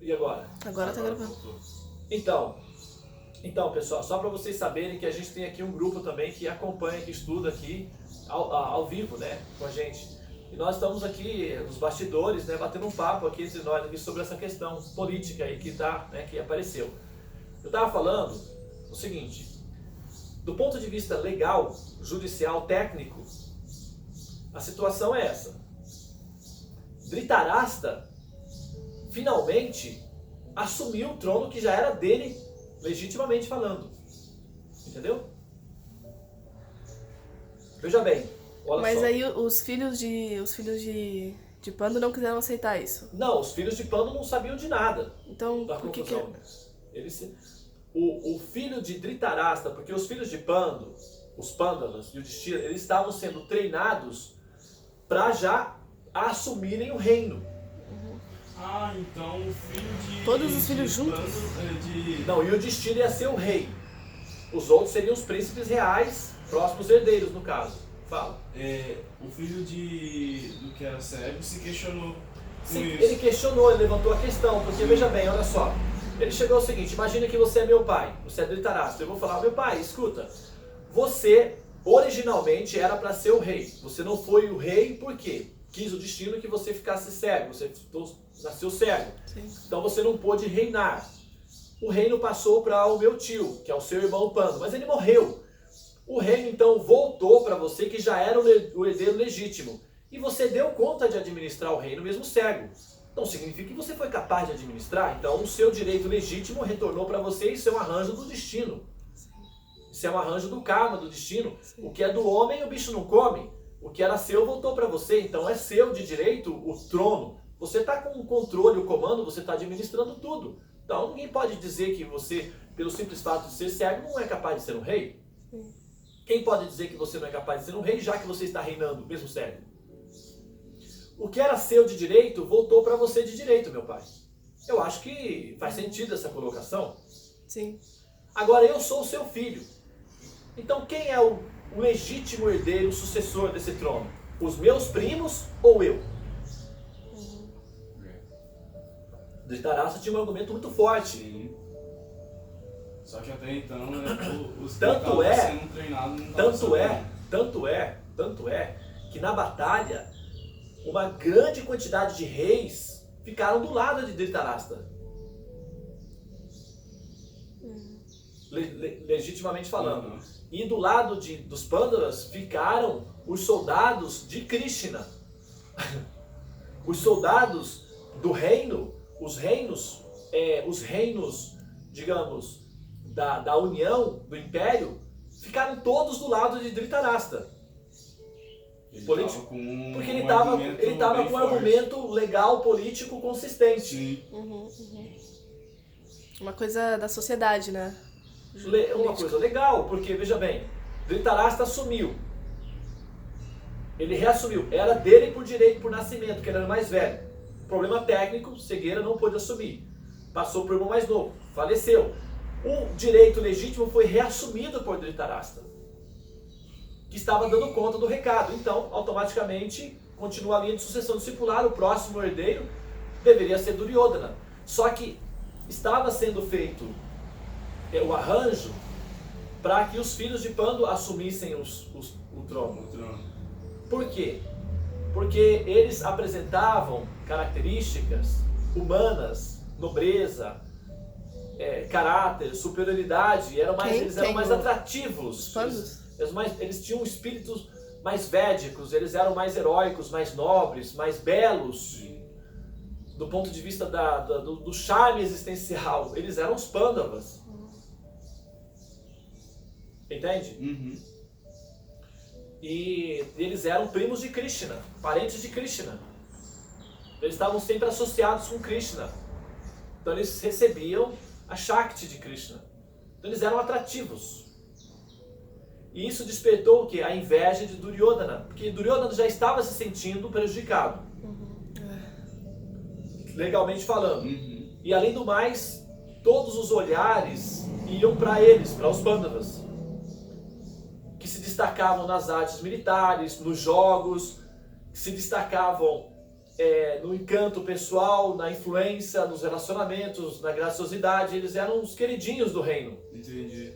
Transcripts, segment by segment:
E agora? Agora tá gravando. Então, pessoal, só para vocês saberem que a gente tem aqui um grupo também que acompanha, que estuda aqui ao vivo, né, com a gente. E nós estamos aqui nos bastidores, né, batendo um papo aqui entre nós aqui sobre essa questão política aí que tá, né, que apareceu. Eu estava falando o seguinte: do ponto de vista legal, judicial, técnico, a situação é essa. Dhritarashtra finalmente assumiu o trono que já era dele, legitimamente falando. Entendeu? Veja bem, olha Mas só. aí os filhos de Pando não quiseram aceitar isso. Não, os filhos de Pando não sabiam de nada Então, da por que confusão. O filho de Dhritarashtra, porque os filhos de Pando, os Pandavas e o Yudhishthira, eles estavam sendo treinados para já assumirem o reino. Ah, então o filho de... Todos os filhos juntos? Não, e o Yudhishthira ia ser o rei. Os outros seriam os príncipes reais, próximos herdeiros, no caso. Fala. O filho do que era cego se questionou com Sim, isso. ele questionou, ele levantou a questão, porque veja bem, olha só. Ele chegou ao seguinte: imagina que você é meu pai, você é Dhritarashtra. Eu vou falar: meu pai, escuta, você originalmente era para ser o rei. Você não foi o rei por quê? Quis o destino que você ficasse cego, você nasceu cego. Sim. Então você não pôde reinar. O reino passou para o meu tio, que é o seu irmão Pando, mas ele morreu. O reino então voltou para você, que já era o herdeiro legítimo. E você deu conta de administrar o reino mesmo cego. Então significa que você foi capaz de administrar. Então o seu direito legítimo retornou para você. Isso é um arranjo do destino. Isso é um arranjo do karma, do destino. O que é do homem, o bicho não come. O que era seu voltou para você. Então é seu de direito o trono. Você está com o controle, o comando, você está administrando tudo. Então ninguém pode dizer que você, pelo simples fato de ser cego, não é capaz de ser um rei. Quem pode dizer que você não é capaz de ser um rei, já que você está reinando, mesmo cego? O que era seu de direito, voltou para você de direito, meu pai. Eu acho que faz sentido essa colocação. Sim. Agora, eu sou o seu filho. Então, quem é o legítimo herdeiro, o sucessor desse trono? Os meus primos ou eu? Dhritarashtra tinha um argumento muito forte. Sim. Só que até então, né, os que Tanto estavam é, sendo treinados não estavam sabendo. tanto é que na batalha uma grande quantidade de reis ficaram do lado de Dhritarashtra. Legitimamente falando. Uhum. E do lado dos Pandavas ficaram os soldados de Krishna. Os soldados do reino, os reinos, digamos, da união, do império, ficaram todos do lado de Dhritarashtra. Porque ele estava com um argumento legal, político, consistente. Sim. Uma coisa da sociedade, né? Uma coisa legal, porque, veja bem, Dhritarashtra assumiu. Ele reassumiu. Era dele por direito, por nascimento, que ele era mais velho. Problema técnico, cegueira, não pôde assumir. Passou para o irmão mais novo, faleceu. O direito legítimo foi reassumido por Dhritarashtra, que estava dando conta do recado. Então, automaticamente, continua a linha de sucessão discipular. O próximo herdeiro deveria ser Duryodhana. Só que estava sendo feito o arranjo para que os filhos de Pando assumissem o trono. Por quê? Porque eles apresentavam características humanas, nobreza, caráter, superioridade, eles eram mais atrativos. Os Pandos? Eles tinham espíritos mais védicos, eles eram mais heróicos, mais nobres, mais belos. Do ponto de vista do charme existencial, eles eram os Pandavas. Entende? Uhum. E eles eram primos de Krishna, parentes de Krishna. Eles estavam sempre associados com Krishna. Então eles recebiam a Shakti de Krishna. Então eles eram atrativos. E isso despertou o quê? A inveja de Duryodhana. Porque Duryodhana já estava se sentindo prejudicado. Legalmente falando. Uhum. E além do mais, todos os olhares iam para eles, para os Pandavas, que se destacavam nas artes militares, nos jogos, que se destacavam no encanto pessoal, na influência, nos relacionamentos, na graciosidade, eles eram os queridinhos do reino. Entendi.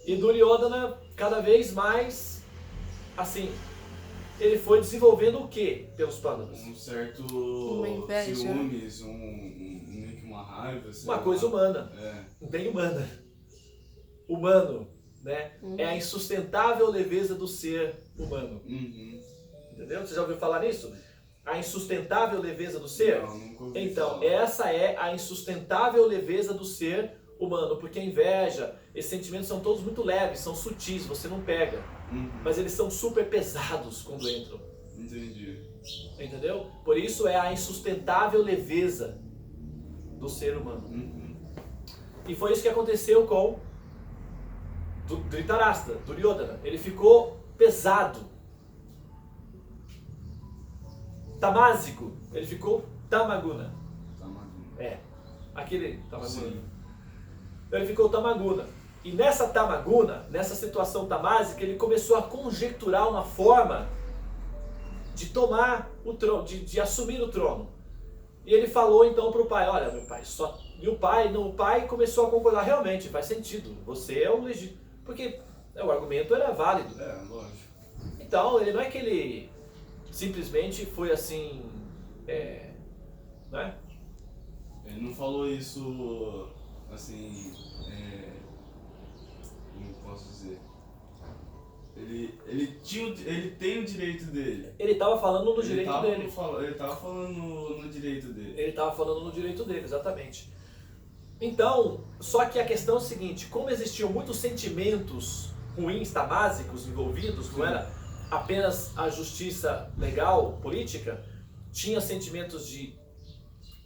E Duryodhana, cada vez mais, assim, ele foi desenvolvendo o quê pelos Pandavas? Um certo Uma inveja. ciúmes, meio que uma raiva. sei Uma lá. coisa humana, É. bem humana. Humano, né? É a insustentável leveza do ser humano. Uhum. Entendeu? Você já ouviu falar nisso? A insustentável leveza do ser? Não, nunca ouvi Então, falar. essa é a insustentável leveza do ser humano, porque a inveja, esses sentimentos são todos muito leves, são sutis, você não pega, Uhum. mas eles são super pesados quando entram, Entendi. entendeu? Por isso é a insustentável leveza do ser humano. Uhum. E foi isso que aconteceu com Dhritarashtra, Duryodhana. Ele ficou pesado, tamásico, ele ficou tamaguna. Tá maluco. Aquele tamaguna. Sim. Então ele ficou tamaguna. E nessa tamaguna, nessa situação tamásica, ele começou a conjecturar uma forma de tomar o trono, de assumir o trono. E ele falou então para o pai, olha meu pai, só... E o pai começou a concordar, realmente faz sentido, você é o legítimo. Porque o argumento era válido. É, lógico. Então ele não é que ele simplesmente foi assim, né? Ele não falou isso, assim, como posso dizer? Ele tem o direito dele. Ele estava falando no direito dele. Ele tava falando no direito dele. Ele estava falando no direito dele, exatamente. Então, só que a questão é o seguinte, como existiam muitos sentimentos ruins, tamásicos envolvidos, não era apenas a justiça legal, política, tinha sentimentos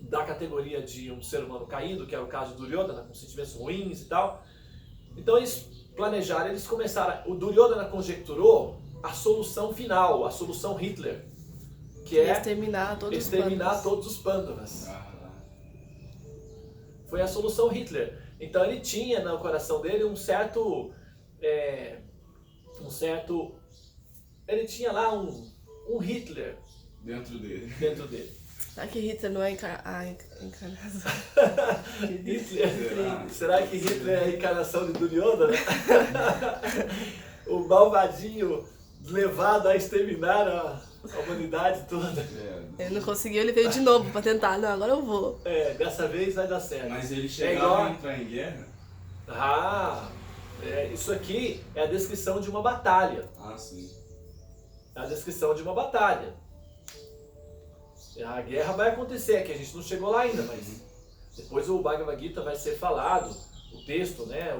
da categoria de um ser humano caído, que era o caso de Duryodhana, com sentimentos ruins e tal. Então eles planejaram, eles começaram, o Duryodhana conjecturou a solução final, a solução Hitler, que é exterminar todos exterminar os todos os Pandavas. Ah, Foi a solução Hitler. Então ele tinha no coração dele um certo, ele tinha lá um Hitler dentro dele. dentro dele. Será que Hitler não é a encarnação? Será que Hitler é a encarnação de Duryodhana? O malvadinho levado a exterminar a humanidade toda. Ele não conseguiu, ele veio de novo pra tentar. Não, agora eu vou. Dessa vez vai dar certo. Mas ele igual chegava a entrar em guerra? Isso aqui é a descrição de uma batalha. Ah, sim. É a descrição de uma batalha. A guerra vai acontecer, que a gente não chegou lá ainda, mas depois o Bhagavad Gita vai ser falado, o texto, né,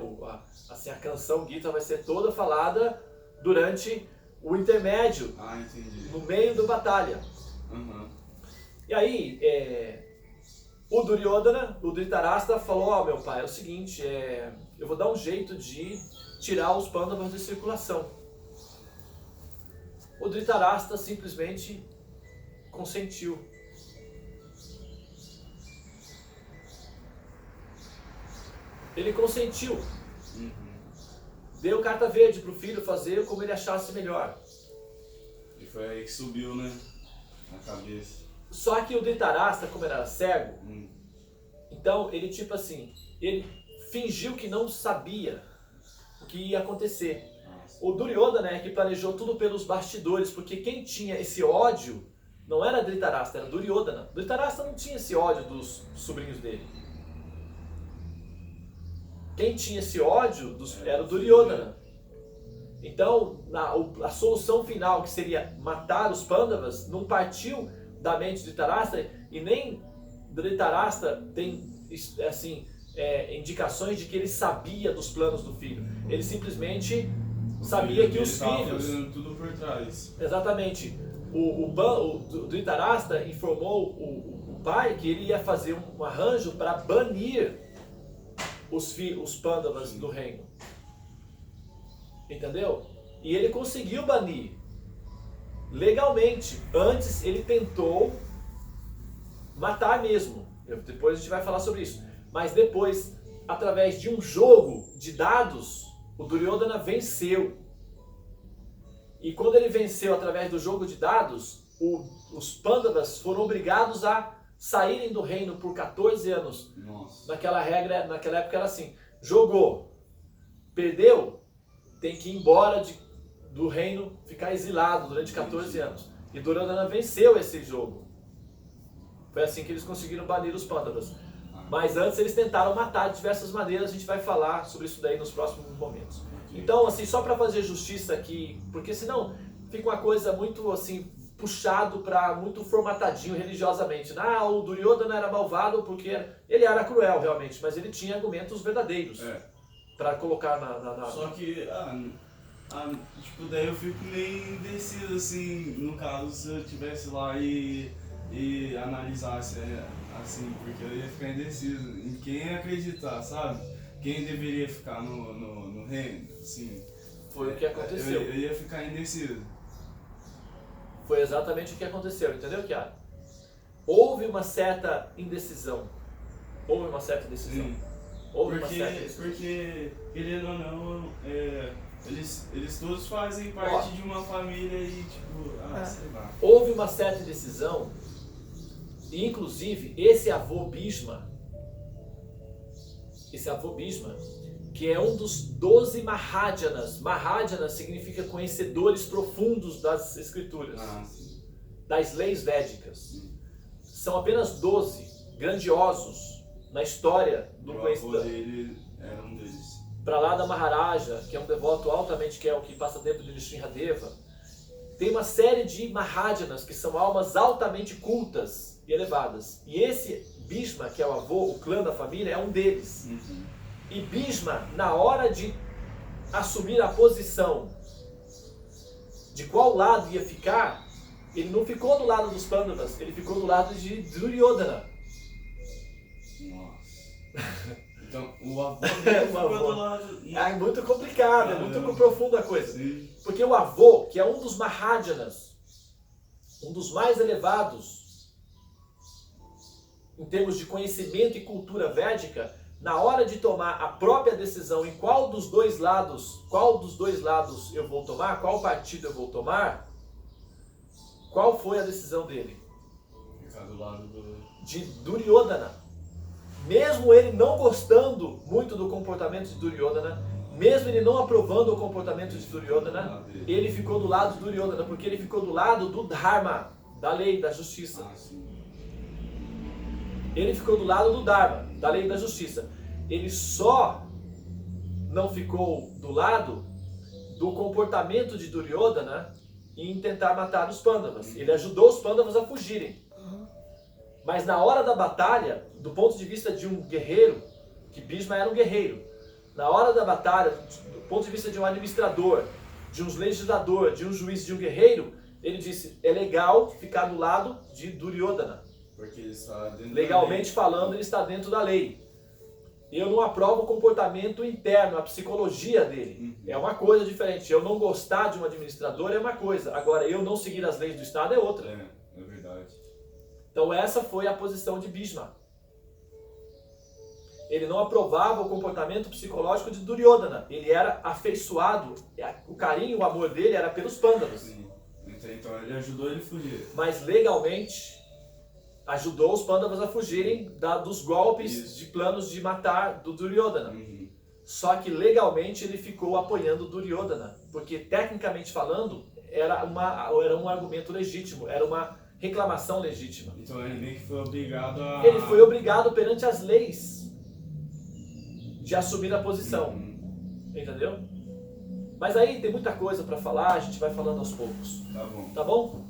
a canção Gita vai ser toda falada durante o intermédio, Entendi. no meio da batalha. Uhum. E aí, o Duryodhana, o Dhritarashtra falou, meu pai, é o seguinte, eu vou dar um jeito de tirar os Pandavas de circulação. O Dhritarashtra simplesmente consentiu. Ele consentiu. Uhum. Deu carta verde para o filho fazer como ele achasse melhor. E foi aí que subiu, né? Na cabeça. Só que o Dhritarashtra, como ele era cego, Hum. então ele ele fingiu que não sabia o que ia acontecer. Nossa. O Duryodhana, né, que planejou tudo pelos bastidores, porque quem tinha esse ódio não era Dhritarashtra, era Duryodhana. Dhritarashtra não tinha esse ódio dos sobrinhos dele. Quem tinha esse ódio era o Duryodhana. Então, a solução final, que seria matar os Pandavas, não partiu da mente de Dhritarashtra, e nem Dhritarashtra tem assim, indicações de que ele sabia dos planos do filho. Ele simplesmente sabia que os Ele filhos... tava fazendo tudo por trás. Exatamente. O Dhritarashtra informou o pai que ele ia fazer um arranjo para banir os Pandavas do reino. Entendeu? E ele conseguiu banir legalmente. Antes ele tentou matar mesmo. Depois a gente vai falar sobre isso. Mas depois, através de um jogo de dados, o Duryodhana venceu. E quando ele venceu através do jogo de dados, os Pandavas foram obrigados a saírem do reino por 14 anos. Nossa. Naquela época era assim, jogou, perdeu, tem que ir embora do reino, ficar exilado durante 14 anos. E Duryodhana venceu esse jogo. Foi assim que eles conseguiram banir os Pandavas. Mas antes eles tentaram matar de diversas maneiras, a gente vai falar sobre isso daí nos próximos momentos. Então, assim, só para fazer justiça aqui, porque senão fica uma coisa muito assim, puxado para muito formatadinho religiosamente. O Duryodhana era malvado porque ele era cruel realmente, mas ele tinha argumentos verdadeiros para colocar na... Só que, tipo, daí eu fico meio indeciso, assim, no caso, se eu estivesse lá e analisasse, assim, porque eu ia ficar indeciso em quem acreditar, sabe? Quem deveria ficar no reino, assim. Foi o que aconteceu. Eu ia ficar indeciso. Foi exatamente o que aconteceu, entendeu, Chiara? Houve uma certa indecisão. Houve uma certa decisão. Sim. Houve uma certa decisão. Porque, querendo ou não, eles todos fazem parte de uma família e, tipo, sei lá. Houve uma certa indecisão, e inclusive esse avô Bhishma, que é um dos 12 Mahājanas. Mahājanas significa conhecedores profundos das escrituras, das leis védicas. São apenas 12 grandiosos na história do conhecimento. O avô dele era um deles. Prahlada Maharaja, que é um devoto altamente, que é o que passa dentro de Nrsimhadeva. Tem uma série de Mahājanas, que são almas altamente cultas e elevadas. E esse Bhishma, que é o avô, o clã da família, é um deles. E Bhishma, na hora de assumir a posição de qual lado ia ficar, ele não ficou do lado dos Pandavas, ele ficou do lado de Duryodhana. Nossa. Então, o avô dele ficou do lado... É muito complicado, é muito profunda a coisa. Sim. Porque o avô, que é um dos Mahājanas, um dos mais elevados em termos de conhecimento e cultura védica, na hora de tomar a própria decisão em qual dos dois lados eu vou tomar, qual partido eu vou tomar, qual foi a decisão dele? Ficar do lado de Duryodhana. Mesmo ele não gostando muito do comportamento de Duryodhana, mesmo ele não aprovando o comportamento de Duryodhana, ele ficou do lado de Duryodhana, porque ele ficou do lado do Dharma, da lei, da justiça. Ele ficou do lado do Dharma, da lei e da justiça. Ele só não ficou do lado do comportamento de Duryodhana em tentar matar os Pandavas. Ele ajudou os Pandavas a fugirem. Mas na hora da batalha, do ponto de vista de um guerreiro, que Bhishma era um guerreiro, na hora da batalha, do ponto de vista de um administrador, de um legislador, de um juiz, de um guerreiro, ele disse, é legal ficar do lado de Duryodhana. Porque ele está dentro legalmente da lei. falando, ele está dentro da lei. Eu não aprovo o comportamento interno, a psicologia dele. É uma coisa diferente. Eu não gostar de um administrador é uma coisa. Agora, eu não seguir as leis do Estado é outra. É verdade. Então essa foi a posição de Bhishma. Ele não aprovava o comportamento psicológico de Duryodhana. Ele era afeiçoado, o carinho, o amor dele era pelos Pandavas. Sim. Então ele ajudou ele a fugir. Mas legalmente ajudou os Pandavas a fugirem dos golpes de planos de matar do Duryodhana. Só que legalmente ele ficou apoiando Duryodhana, porque tecnicamente falando era um argumento legítimo, era uma reclamação legítima. Então ele meio que foi obrigado a... Ele foi obrigado perante as leis de assumir a posição, entendeu? Mas aí tem muita coisa para falar, a gente vai falando aos poucos. Tá bom. Tá bom?